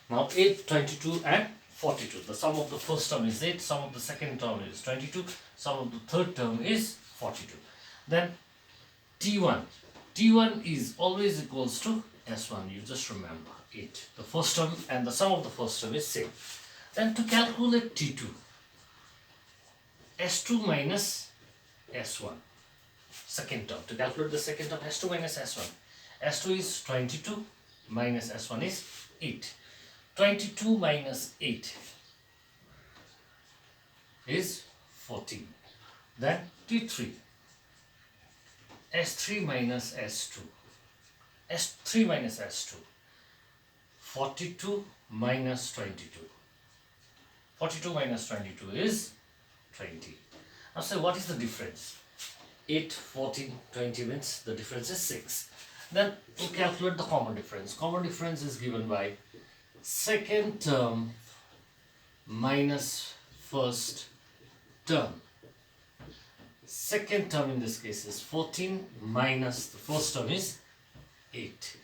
Now 8, 22 and 42. The sum of the first term is 8, sum of the second term is 22, sum of the third term is 42. Then T1. T1 is always equals to S1. You just remember 8. The first term and the sum of the first term is same. Then to calculate T2, S2 minus S1. Second term. To calculate the second term, S2 minus S1. S2 is 22 minus S1 is 8. 22 minus 8 is 14. Then T3. S3 minus S2. S3 minus S2. 42 minus 22. 42 minus 22 is 20. Now say what is the difference? 8, 14, 20 means the difference is 6. Then we calculate the common difference. Common difference is given by second term minus first term. Second term in this case is 14 minus the first term is 8.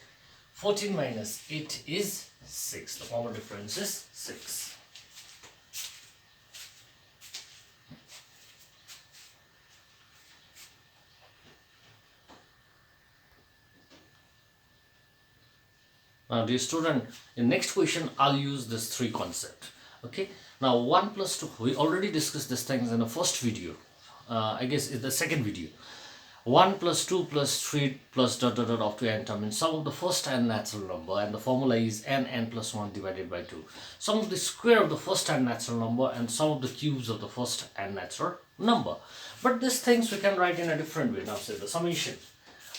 14 minus 8 is 6. The common difference is 6. Now dear student, in next question I'll use this 3 concept. Okay. Now 1 plus 2, we already discussed these things in the first video. I guess it's the second video. 1 plus 2 plus 3 plus dot dot dot up to n term means sum of the first n natural number, and the formula is n plus 1 divided by 2. Sum of the square of the first n natural number and sum of the cubes of the first n natural number. But these things we can write in a different way. Now say the summation.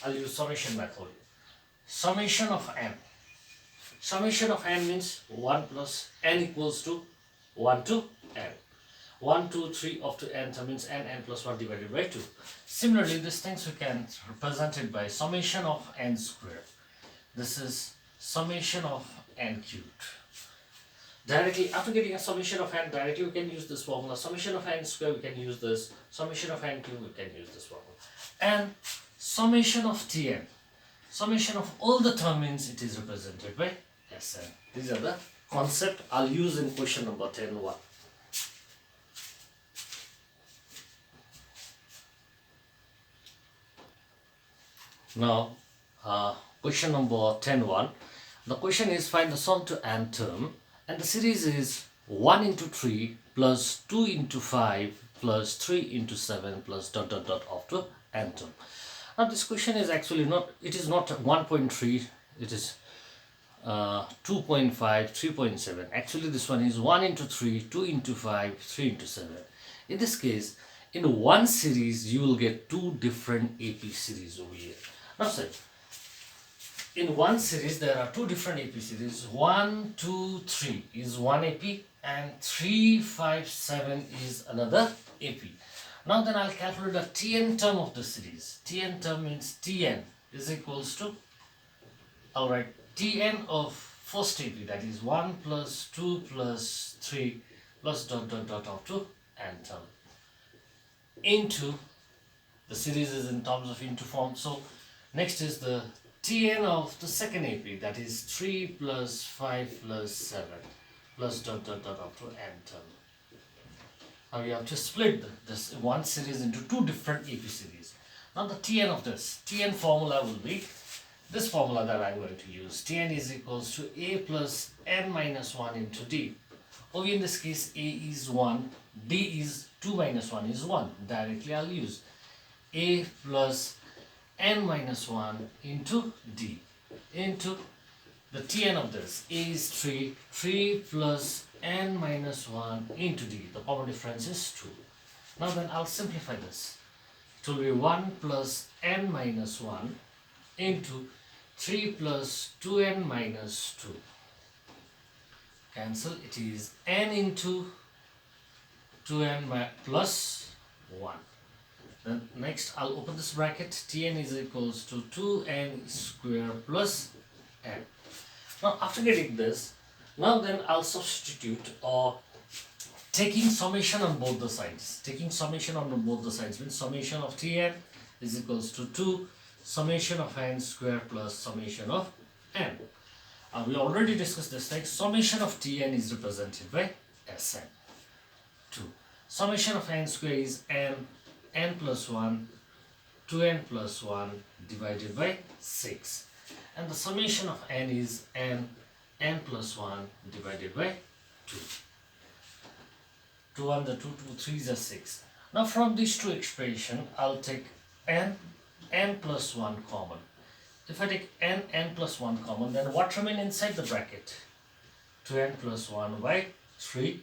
I'll use summation method. Summation of n. Summation of n means 1 plus n equals to 1 to n. 1, 2, 3 up to n term means n plus 1 divided by 2. Similarly, these things we can represent it by summation of n squared. This is summation of n cubed. Directly, after getting a summation of n, directly we can use this formula. Summation of n squared, we can use this. Summation of n cubed, we can use this formula. And summation of tn. Summation of all the term means it is represented by Sn. These are the concept I'll use in question number 10.1. Now, question number 10.1. The question is find the sum to n term, and the series is 1 into 3 plus 2 into 5 plus 3 into 7 plus dot dot dot up to n term. Now this question is actually not, it is not 1.3, it is 2.5, 3.7. Actually this one is 1 into 3, 2 into 5, 3 into 7. In this case, in one series you will get 2 different AP series over here. Now say, in one series there are 2 different AP series. 1, 2, 3 is one AP and 3, 5, 7 is another AP. Now then I'll calculate the Tn term of the series. Tn term means Tn is equals to, I'll write Tn of first AP, that is 1 plus 2 plus 3 plus dot dot dot up to n term, into, the series is in terms of into form. So next is the Tn of the second AP, that is 3 plus 5 plus 7 plus dot dot dot up to n term. Now you have to split this one series into 2 different AP series. Now the Tn of this, Tn formula will be this formula that I'm going to use. Tn is equals to a plus n minus 1 into d. Or in this case a is 1, d is 2 minus 1 is 1. Directly I'll use a plus n minus 1 into d into the Tn of this. A is 3, 3 plus n minus 1 into d. The common difference is 2. Now then I'll simplify this. It will be 1 plus n minus 1 into 3 plus 2n minus 2. Cancel. It is n into 2n plus 1. Then next I'll open this bracket. Tn is equals to 2n square plus n. Now after getting this, now then I'll substitute or taking summation on both the sides. Taking summation on both the sides means summation of Tn is equals to 2 summation of n square plus summation of n. We already discussed this, like summation of Tn is represented by Sn. 2. Summation of n square is n plus 1, 2n plus 1 divided by 6. And the summation of n is n plus 1 divided by 2. 2 1 the 2, 2 3 is a 6. Now from these two expression, I'll take n plus 1 common. If I take n plus 1 common, then what remain inside the bracket? 2n plus 1 by 3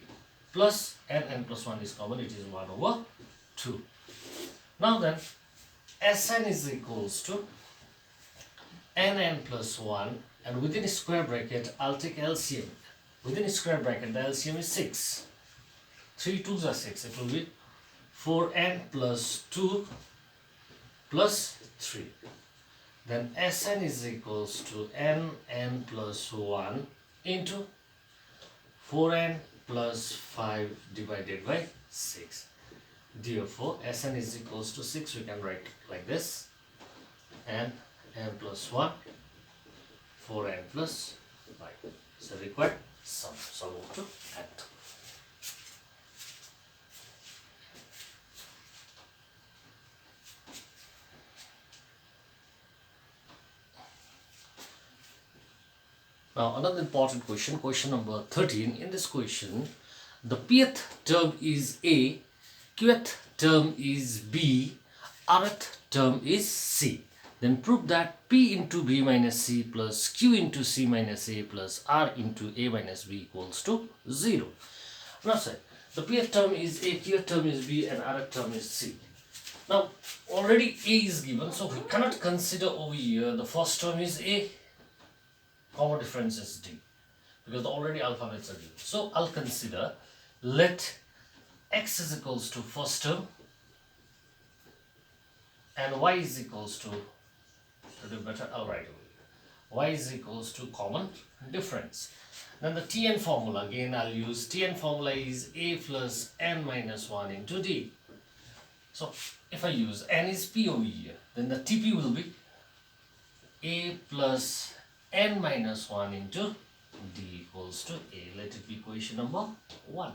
plus n plus 1 is common, it is 1 over 2. Now then, Sn is equals to n plus 1, and within a square bracket, I'll take LCM. Within a square bracket, the LCM is 6. 3 2s are 6. It will be 4n plus 2 plus 3. Then Sn is equals to n plus 1 into 4n plus 5 divided by 6. Therefore, Sn is equals to 6. We can write like this. n plus 1, 4n plus 5. So required sum. So move to add. Now another important question, question number 13. In this question, the pth term is A, qth term is B, rth term is C. Then prove that P into B minus C plus Q into C minus A plus R into A minus B equals to 0. Now say, the pth term is A, qth term is B and rth term is C. Now already A is given, so we cannot consider over here the first term is A, common difference is D, because already alphabets are given. So I'll consider, let x is equals to first term and y is equals to, to do better, I'll write y is equals to common difference. Then the Tn formula, again I'll use Tn formula is A plus n minus 1 into D. So if I use n is P over here, then the Tp will be A plus n minus 1 into D equals to A. Let it be equation number 1.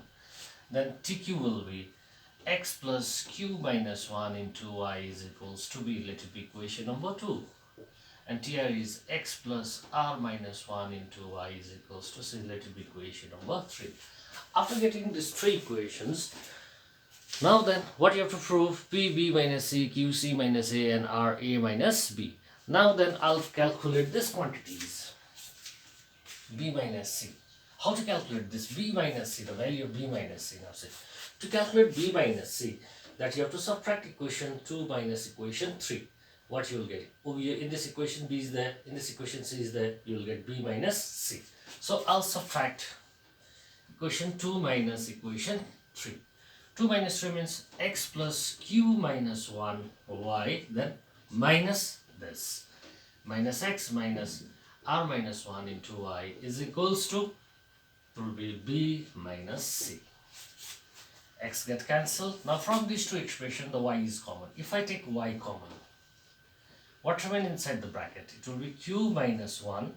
Then TQ will be x plus q minus 1 into y is equals to B. Let it be equation number 2. And TR is x plus r minus 1 into y is equals to C. Let it be equation number 3. After getting these three equations, now then what you have to prove? P, B minus C, Q, C minus A and R, A minus B. Now then I'll calculate these quantities. B minus C. How to calculate this? B minus C, the value of B minus C. Now say, to calculate B minus C, that you have to subtract equation 2 minus equation 3. What you will get? Over here in this equation B is there, in this equation C is there, you will get B minus C. So I'll subtract equation 2 minus equation 3. 2 minus 3 means x plus q minus 1 y, then minus this, minus x minus r minus 1 into y is equals to, it will be B minus C. X get cancelled. Now from these two expressions, the y is common. If I take y common, what remain inside the bracket? It will be q minus 1,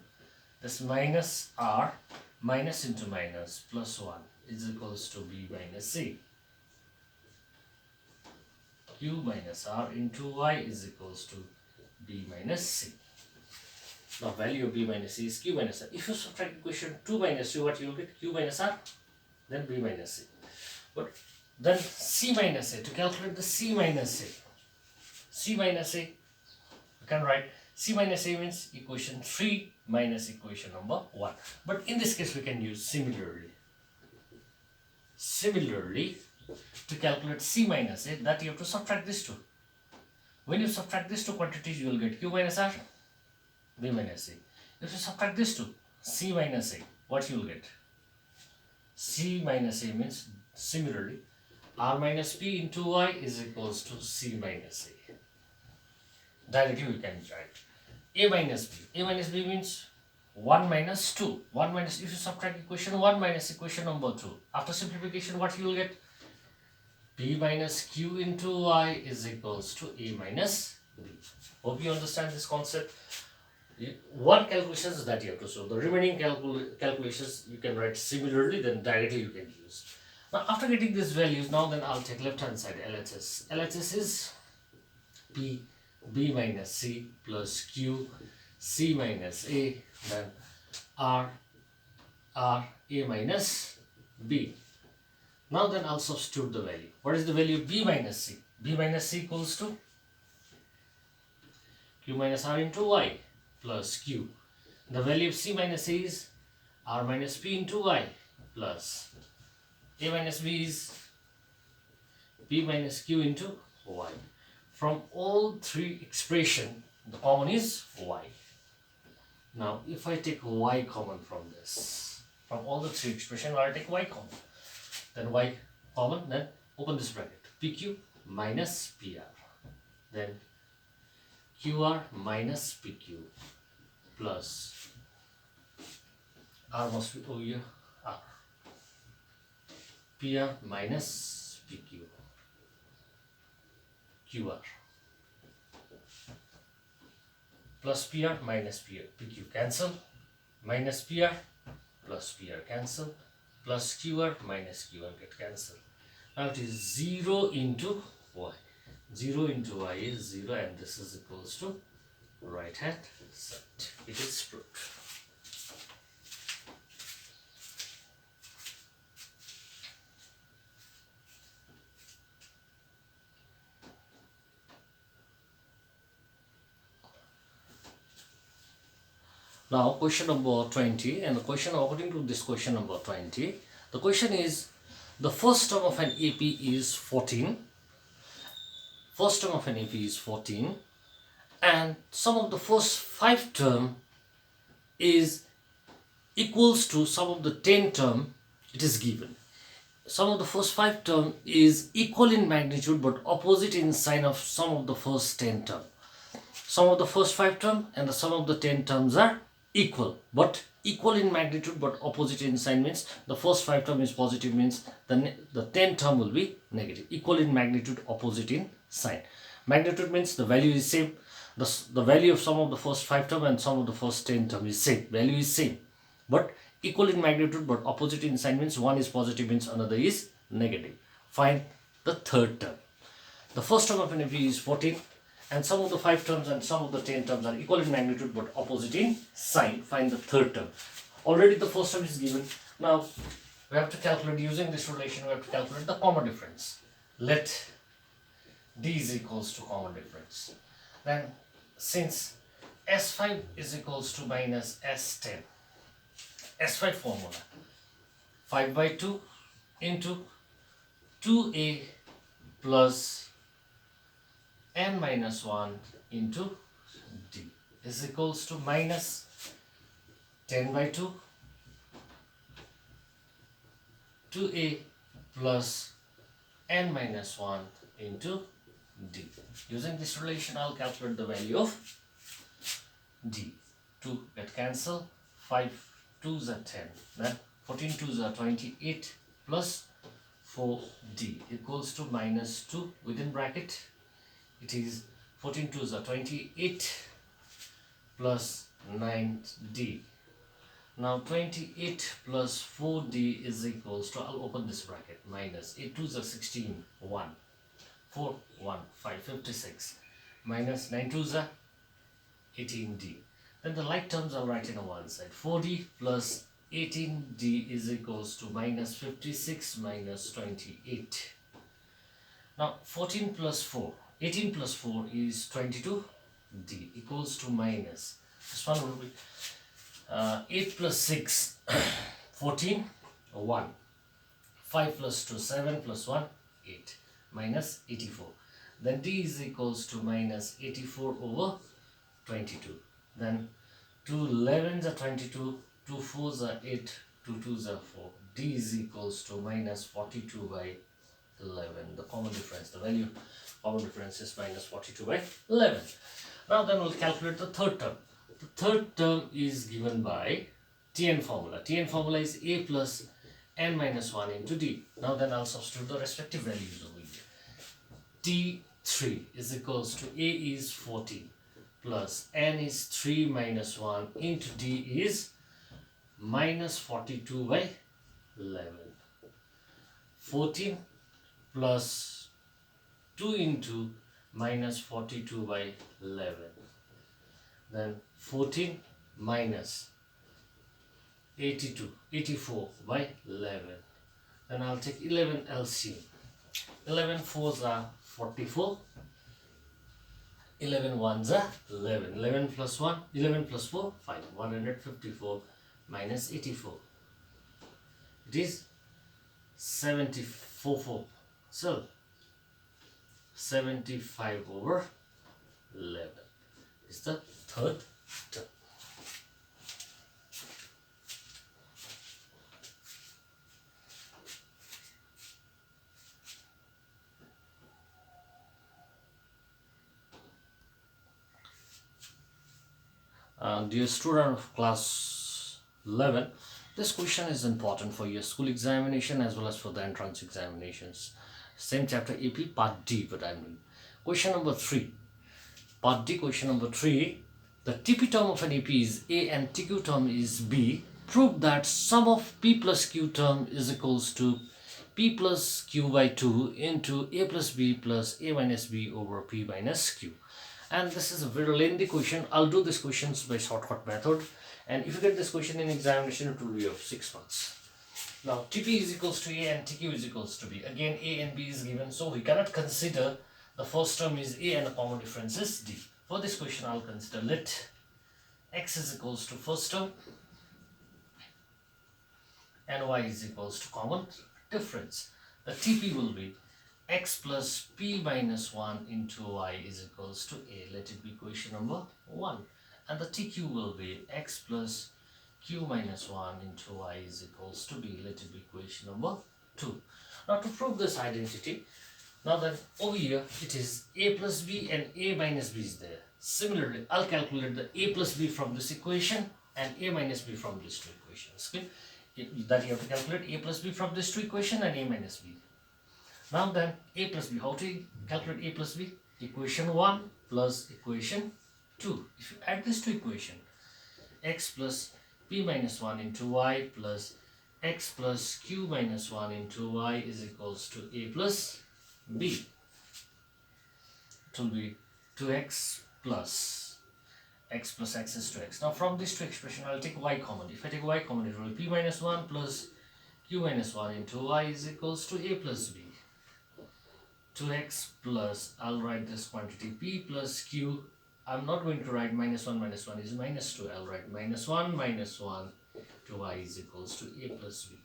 this minus r, minus into minus, plus 1 is equals to B minus C. Q minus r into y is equals to B minus C. Now value of B minus C is Q minus R. If you subtract equation 2 minus 2, what you will get? Q minus R, then B minus C. But then C minus A, to calculate the C minus A. C minus A, you can write C minus A means equation 3 minus equation number 1. But in this case we can use similarly. Similarly, to calculate C minus A, that you have to subtract these two. When you subtract these two quantities, you will get Q minus R, B minus C. If you subtract these two, C minus A, what you will get? C minus A means similarly, R minus P into Y is equals to C minus A. Directly we can write A minus B. A minus B means 1 minus 2. 1 minus, if you subtract equation 1 minus equation number 2. After simplification, what you will get? P minus Q into Y is equals to A minus B. Hope you understand this concept. One calculation is that you have to solve. The remaining calculations you can write similarly, then directly you can use. Now after getting these values, now then I'll take left hand side LHS. LHS is P B minus C plus Q C minus A, then R A minus B. Now then I'll substitute the value. What is the value of B minus C? B minus C equals to Q minus R into Y plus Q. The value of C minus A is R minus P into Y plus A minus B is P minus Q into Y. From all three expression, the common is Y. Now if I take Y common from this, from all the three expression, I take Y common. Then Y common, then open this bracket. PQ minus PR. Then QR minus PQ plus R must be over here, R. PR minus PQ. QR plus PR minus PQ cancel, minus PR plus PR cancel, plus QR minus QR get cancelled. Now it is 0 into Y. 0 into Y is 0, and this is equals to right hand side. It is proved. Now question number 20, and the question according to this question number 20, the question is the first term of an AP is 14. First term of an AP is 14, and sum of the first 5 term is equals to sum of the 10 term. It is given. Sum of the first 5 term is equal in magnitude but opposite in sign of sum of the first 10 term. Sum of the first 5 term and the sum of the 10 terms are equal, but equal in magnitude but opposite in sign means the first 5 term is positive, means the 10 term will be negative. Equal in magnitude, opposite in sign. Magnitude means the value is same. The value of sum of the first 5 term and sum of the first 10 term is same. Value is same, but equal in magnitude but opposite in sign means one is positive means another is negative. Find the third term. The first term of an AP is 14, and some of the 5 terms and some of the 10 terms are equal in magnitude but opposite in sign. Find the third term. Already the first term is given. Now we have to calculate, using this relation, we have to calculate the common difference. Let D is equals to common difference. Then since S5 is equals to minus S10, S5 formula, 5 by 2 into 2A plus n minus 1 into D is equals to minus 10 by 2 2A plus n minus 1 into D. Using this relation, I'll calculate the value of D. 2 get cancel, 5 2s are 10, then 14 2s are 28 plus 4D equals to minus 2 within bracket. It is 14 2s are 28 plus 9D. Now 28 plus 4D is equals to, I'll open this bracket, minus 8 2s are 16, 1, 4, 1, 5, 56, minus 9 2s are 18D. Then the like terms I'll write in on one side. 4D plus 18D is equals to minus 56 minus 28. Now 14 plus 4, 18 plus 4 is 22D equals to minus, this one will be 8 plus 6, 14, 1. 5 plus 2, 7 plus 1, 8. Minus 84. Then D is equals to minus 84 over 22. Then 2 11s are 22, 2 4s are 8, 2 2s are 4. D is equals to minus 42 by 11. The common difference, the value common difference is minus 42 by 11. Now then we'll calculate the third term. The third term is given by Tn formula. Tn formula is A plus n minus 1 into D. Now then I'll substitute the respective values over here. T3 is equals to A is 14 plus n is 3 minus 1 into d is minus 42 by 11. 14 plus 2 into minus 42 by 11. Then 14 minus 84 by 11. Then I'll take 11 LCM. 11 fours are 44. 11 ones are 11. 11 plus 1, 11 plus 4, 5. 154 minus 84. It is 74. So 75 over 11 is the third term. Dear student of class 11, this question is important for your school examination as well as for the entrance examinations. Same chapter AP part D, but I'm doing. Question number 3. Part D, question number 3. The TP term of an AP is A and TQ term is B. Prove that sum of P plus Q term is equals to P plus Q by 2 into A plus B plus A minus B over P minus Q. And this is a very lengthy question. I'll do these questions by shortcut method. And if you get this question in examination, it will be of 6 months. Now, TP is equals to A and TQ is equals to B. Again, A and B is given, so we cannot consider the first term is A and the common difference is D. For this question, I'll consider let X is equals to first term and Y is equals to common difference. The TP will be X plus P minus 1 into Y is equals to A. Let it be equation number 1. And the TQ will be X plus Q minus 1 into Y is equals to B. Let it be equation number 2. Now to prove this identity, now then over here it is A plus B and A minus B is there. Similarly, I'll calculate the A plus B from this equation and A minus B from these two equations. Okay? That you have to calculate A plus B from this two equation and A minus B. Now then, A plus B, how to calculate A plus B? Equation 1 plus equation 2. If you add this to equation, X plus P minus 1 into Y plus X plus Q minus 1 into Y is equals to A plus B. It will be 2x plus X plus X is 2x. Now from this two expression, I'll take Y common. If I take Y common, it will be P minus 1 plus Q minus 1 into Y is equals to A plus B. 2x plus, I'll write this quantity P plus Q. I'm not going to write minus 1 is minus 2. I'll write minus 1 to Y is equals to A plus B.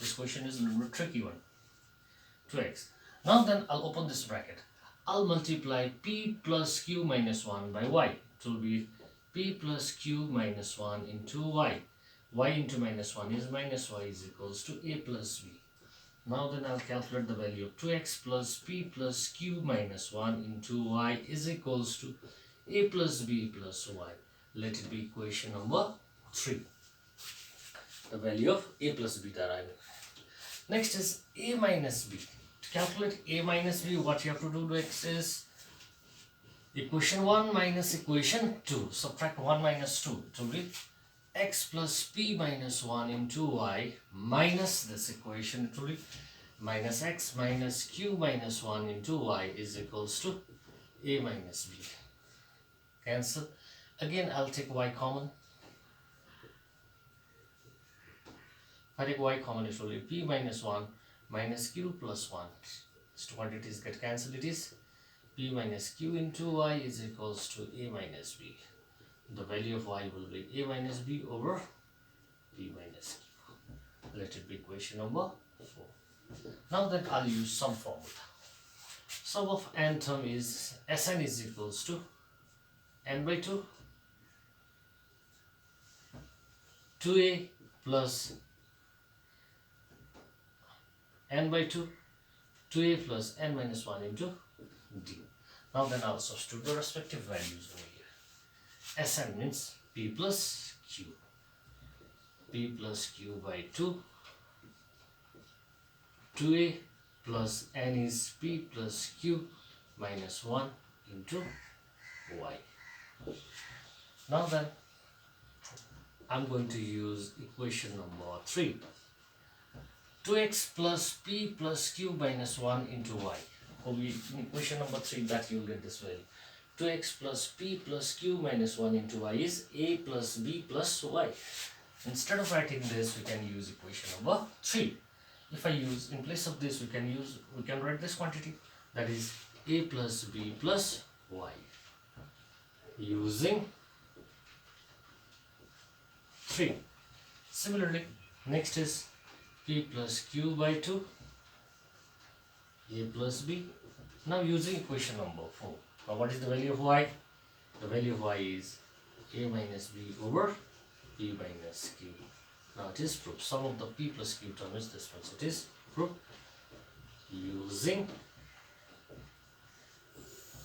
This question is a little tricky one. 2x. Now then, I'll open this bracket. I'll multiply P plus Q minus 1 by Y. It will be P plus Q minus 1 into Y. Y into minus 1 is minus Y is equals to A plus B. Now then I'll calculate the value of 2x plus P plus Q minus 1 into Y is equals to A plus B plus Y. Let it be equation number 3. The value of A plus B that I mean. Next is A minus B. To calculate A minus B, what you have to do to X is equation 1 minus equation 2. Subtract 1 minus 2. It will be X plus P minus 1 into Y minus this equation. It will be minus X minus Q minus 1 into Y is equals to A minus B. Cancel. Again, I'll take Y common. If I take Y common, it will be P minus 1 minus Q plus 1. These two quantities get cancelled. It is P minus Q into Y is equals to A minus B. The value of Y will be A minus B over P minus Q. Let it be equation number 4. Now then I'll use sum formula. Sum of n term is Sn is equals to n by 2 2a plus n by 2 2a plus n minus 1 into d. Now then I'll substitute the respective values over here. Sn means P plus Q. P plus Q by 2. 2a plus n is P plus Q minus 1 into Y. Now then, I'm going to use equation number 3. 2x plus p plus q minus 1 into y. In equation number 3, that you will get this value. 2x plus p plus q minus 1 into y is a plus b plus y. Instead of writing this, we can use equation number 3. If I use, in place of this, we can write this quantity, that is a plus b plus y, using 3. Similarly, next is p plus q by 2, a plus b. Now using equation number 4. Now what is the value of y? The value of y is a minus b over p minus q. Now it is proved. Sum of the p plus q term is this one. So it is proved using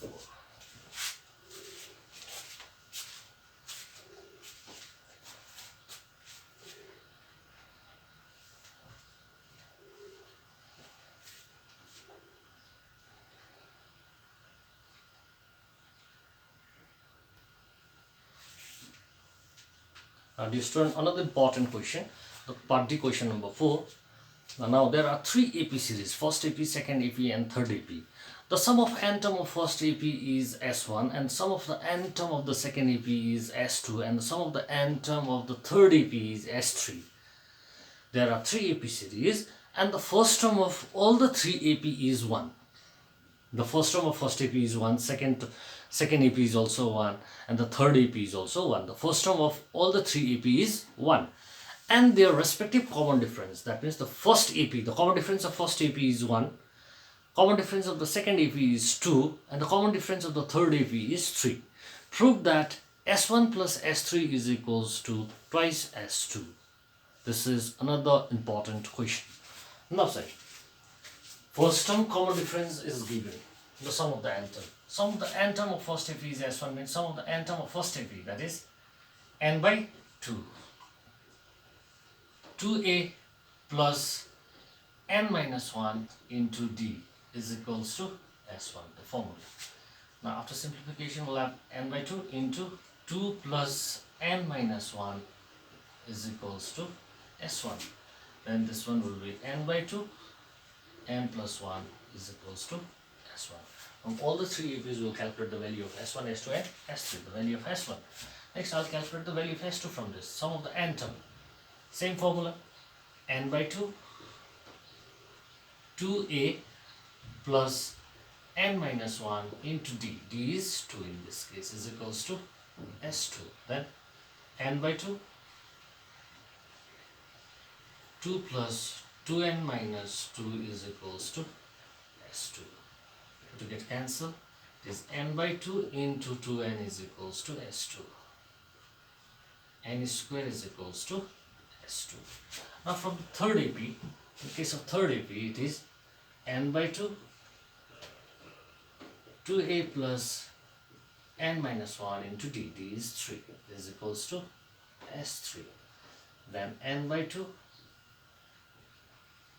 4. Now dear student, another important question, the part D question number 4. Now there are 3 AP series, first AP, second AP and third AP. The sum of n term of first AP is S1 and sum of the n term of the second AP is S2 and the sum of the n term of the third AP is S3. There are 3 AP series and the first term of all the 3 AP is 1. The first term of first AP is 1, second AP is also 1 and the third AP is also 1. The first term of all the 3 AP is 1 and their respective common difference. That means the first AP, the common difference of first AP is 1, common difference of the second AP is 2 and the common difference of the third AP is 3. Prove that S1 plus S3 is equals to twice S2. This is another important question. Now say, first term common difference is given, the sum of the n term. Sum of the n term of first AP is S1 means sum of the n term of first AP, that is n by 2. 2a plus n minus 1 into d is equals to S1, the formula. Now after simplification we'll have n by 2 into 2 plus n minus 1 is equals to S1. Then this one will be n by 2, n plus 1 is equals to S1. From all the 3 APs, we will calculate the value of S1, S2 and S3, the value of S1. Next, I'll calculate the value of S2 from this, sum of the n term. Same formula, n by 2, 2a plus n minus 1 into d, d is 2 in this case, is equals to S2. Then n by 2, 2 plus 2n minus 2 is equals to S2. To get cancelled, it is n by 2 into 2n is equals to S2. N square is equals to S2. Now from third AP, in case of third AP, it is n by 2, 2a plus n minus 1 into d, d is 3, is equals to S3. Then n by 2,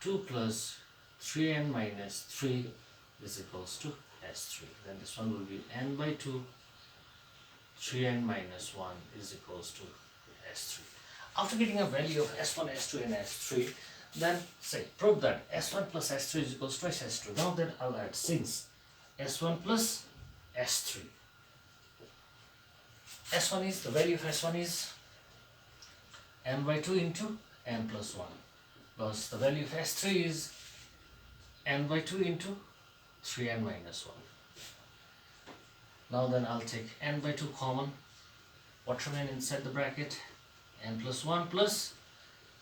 2 plus 3n minus 3 is equals to S3. Then this one will be n by 2, 3n minus 1 is equals to S3. After getting a value of S1, S2 and S3, then say, prove that S1 plus S3 is equals to twice S2. Now then I'll add, since S1 plus S3. S1 is, the value of S1 is n by 2 into n plus 1. Plus the value of S3 is n by 2 into 3n minus 1. Now then I'll take n by 2 common. What remain inside the bracket? N plus 1 plus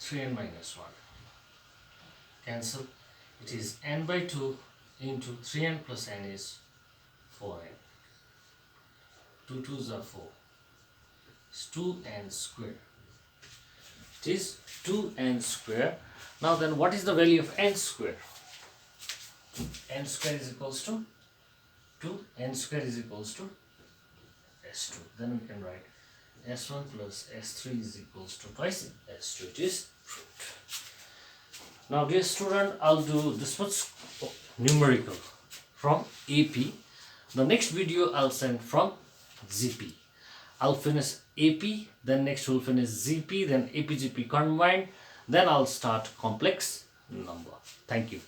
3n minus 1. Cancel. It is n by 2 into 3n plus n is 4n. 2 2s are 4. It's 2n square. It is 2n square. Now then what is the value of n square? N square is equals to 2. N square is equals to S2. Then we can write S1 plus S3 is equals to twice S2. It is proved. Now dear student, I'll do this much numerical from AP. The next video I'll send from GP. I'll finish AP, then next we'll finish GP, then APGP combined, then I'll start complex number. Thank you.